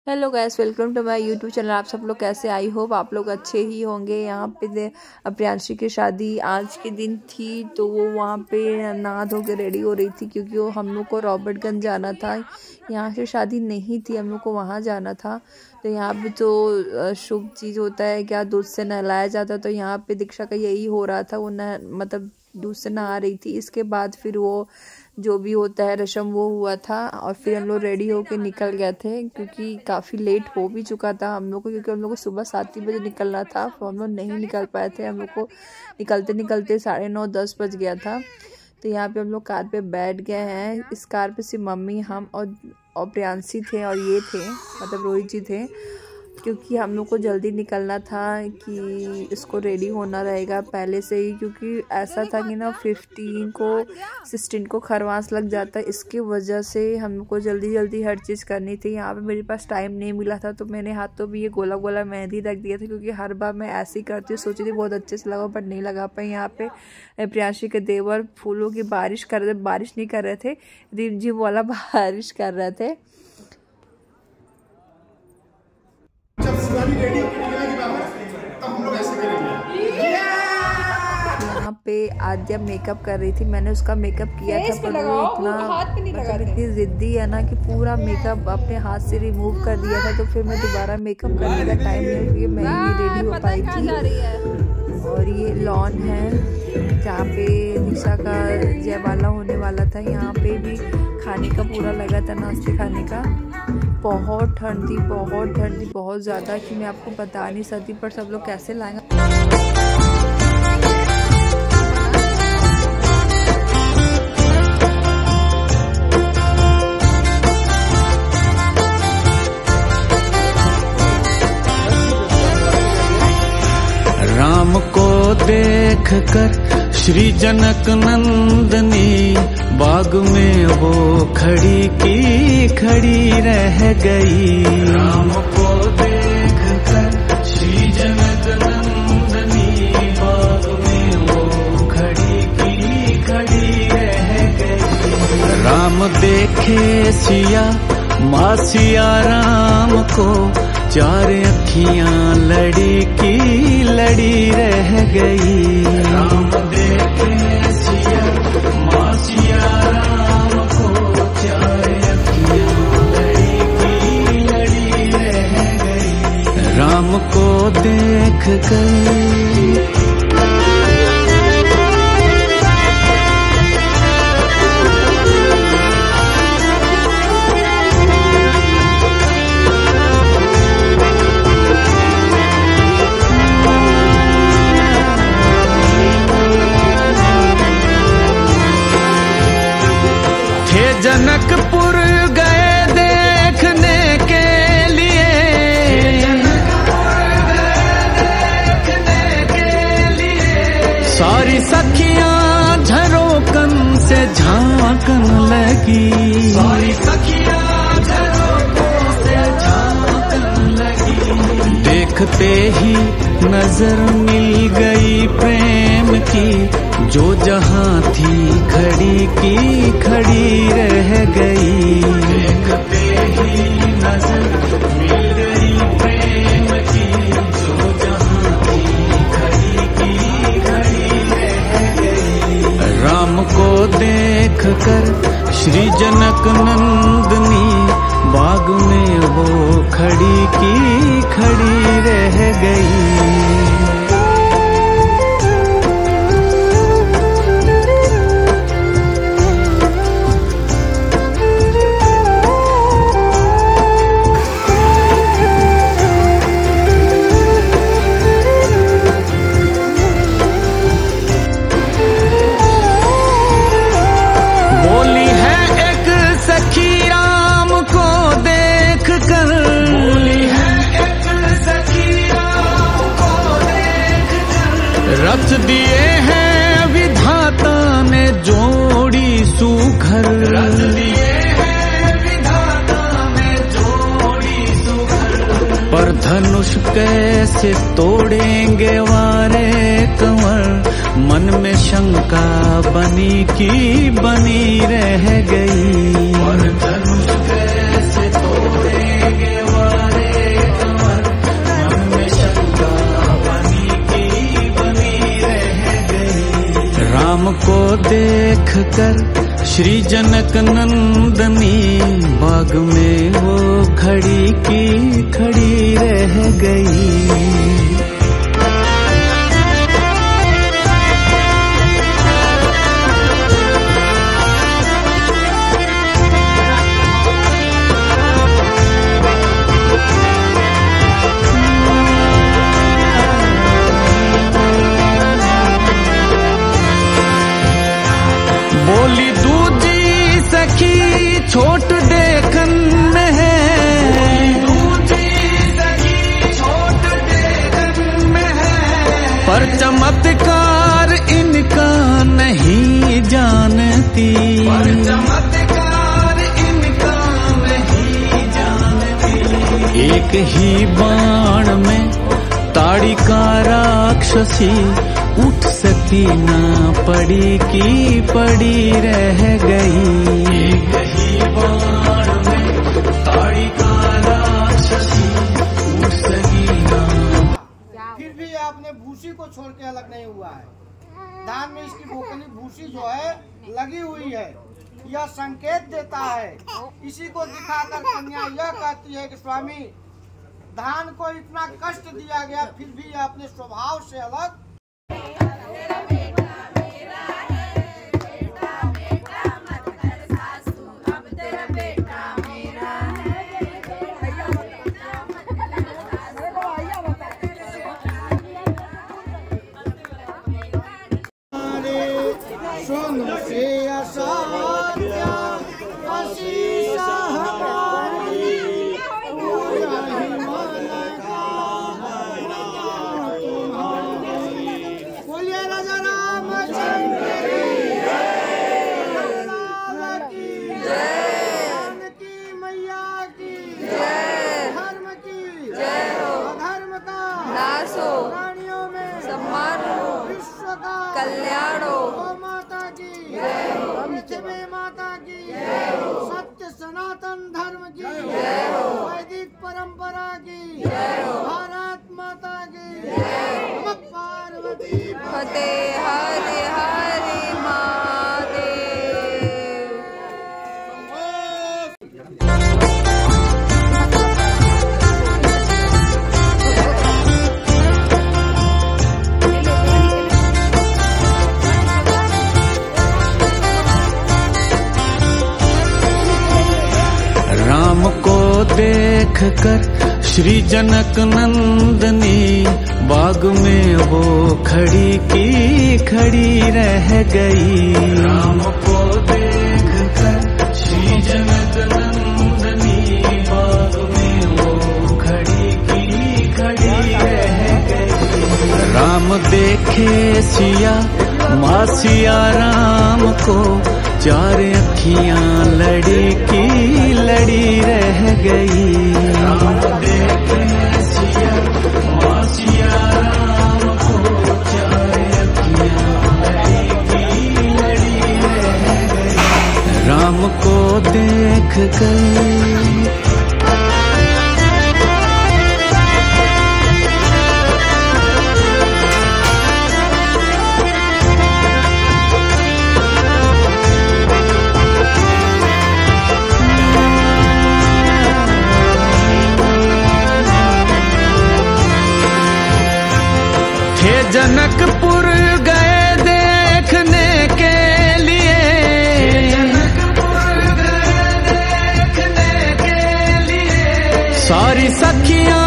Hello guys, welcome to my YouTube channel. आप सब लोग कैसे? आई होप आप लोग अच्छे ही होंगे। यहाँ पे प्रियांशी की शादी आज के दिन थी, तो वो वहाँ पे नहा धो के रेडी हो रही थी, क्योंकि वो हम लोग को रॉबर्टगंज जाना था। यहाँ से शादी नहीं थी, हम लोग को वहाँ जाना था। तो यहाँ पे तो शुभ चीज़ होता है क्या, दूध से नहलाया जाता। तो यहाँ पे दीक्षा का यही हो रहा था, वो मतलब दूध से नहा रही थी। इसके बाद फिर वो जो भी होता है रस्म वो हुआ था, और फिर हम लोग रेडी होके निकल गए थे, क्योंकि काफ़ी लेट हो भी चुका था हम लोग को, क्योंकि हम लोग को सुबह 7 बजे निकलना था। तो हम लोग नहीं निकल पाए थे, हम लोग को निकलते निकलते 9:30-10 बज गया था। तो यहाँ पे हम लोग कार पे बैठ गए हैं। इस कार पे सिर्फ मम्मी, हम और प्रियांशी थे, और ये थे मतलब रोहित जी थे, क्योंकि हम लोग को जल्दी निकलना था कि इसको रेडी होना रहेगा पहले से ही, क्योंकि ऐसा था कि ना 16 को खरवास लग जाता है। इसकी वजह से हम लोग को जल्दी जल्दी हर चीज़ करनी थी। यहाँ पे मेरे पास टाइम नहीं मिला था, तो मैंने हाथों भी ये गोला गोला मेहंदी रख दिया था, क्योंकि हर बार मैं ऐसे ही करती हूँ। सोची थी बहुत अच्छे से लगा, पर नहीं लगा पाई। यहाँ पे प्रियांशी के देवर फूलों की बारिश कर रहे थे, बारिश नहीं कर रहे थे, रिमझिम वाला बारिश कर रहे थे। यहाँ पे आद्या मेकअप कर रही थी, मैंने उसका मेकअप किया था, पर वो इतनी जिद्दी है ना कि पूरा मेकअप अपने हाथ से रिमूव कर दिया था। तो फिर मैं दोबारा मेकअप करने का टाइम नहीं, क्योंकि मैं ही रेडी हो पाई थी। और ये लॉन है जहाँ पे निशा का जयमाला होने वाला था। यहाँ पे भी खाने का पूरा लगा था, नाश्ते खाने का। बहुत ठंड थी, बहुत ज़्यादा, कि मैं आपको बता नहीं सकती। पर सब लोग कैसे लाएंगे। राम को देख कर श्री जनक नंदनी, बाग में वो खड़ी की खड़ी रह गई। राम को देख कर श्री जनक नंदनी, बाग में वो खड़ी की खड़ी रह गई। राम देखे सिया माँ सिया राम को, चार अखियां लड़ी की लड़ी रह गई। राम देखे सिया माँ सिया राम को, चार अखियां लड़ी की लड़ी रह गई। राम को देख कर जनकपुर गए देखने के लिए, सारी सखियां झरोकन से झांकन लगी। सारी सखियां झरोकन से झांकन लगी। देखते ही नजर मिल गई प्रेम की, जो जहां थी खड़ी की खड़ी रह गई। देखते ही नजर मिल गई प्रेम की, जो जहां थी खड़ी की खड़ी रह गई। राम को देख कर श्री जनक नंदनी, बाग में वो खड़ी की खड़ी रह गई। रच दिए हैं विधाता ने जोड़ी सुघर। रच दिए हैं विधाता ने जोड़ी सुघर। पर धनुष कैसे तोड़ेंगे वारे कंवर, मन में शंका बनी की बनी रह गई। पर धनुष कैसे तोड़ेंगे वारे कर श्री जनक नंदनी, बाग में वो खड़ी की खड़ी रह गई। बोली दूजी सखी छोट देखन में है, पर चमत्कार इनका नहीं जानती, एक ही बाण में ताड़ी का राक्षसी, उठ सकी ना पड़ी की पड़ी रह गई। एक ही बाण में ताड़ी का राक्षसी, उठ सकी ना। फिर भी आपने भूसी को छोड़ के अलग नहीं हुआ है। धान में इसकी बोकनी भूसी जो है लगी हुई है, यह संकेत देता है। इसी को दिखाकर कन्या यह कहती है कि स्वामी, धान को इतना कष्ट दिया गया, फिर भी अपने स्वभाव से अलग। कल्याण माता की, पृथ्वी माता की, सत्य सनातन धर्म की, वैदिक परंपरा की, भारत माता की, पार्वती फतेह हरे हरे महादेव। राम को देख कर श्री जनक नंदनी, बाग में वो खड़ी की खड़ी रह गई। राम को देख कर श्री जनक नंदनी, बाग में वो खड़ी की खड़ी रह गई। राम देखे सिया माँ सिया राम को, चार अखियां लड़ी की लड़ी रह गई। राम देखे सिया माँ सिया राम को, चार अखियां लड़ी की लड़ी रह गई। राम को देख कर जनकपुर गए देखने के लिए, जनकपुर गए देखने के लिए, सारी सखियां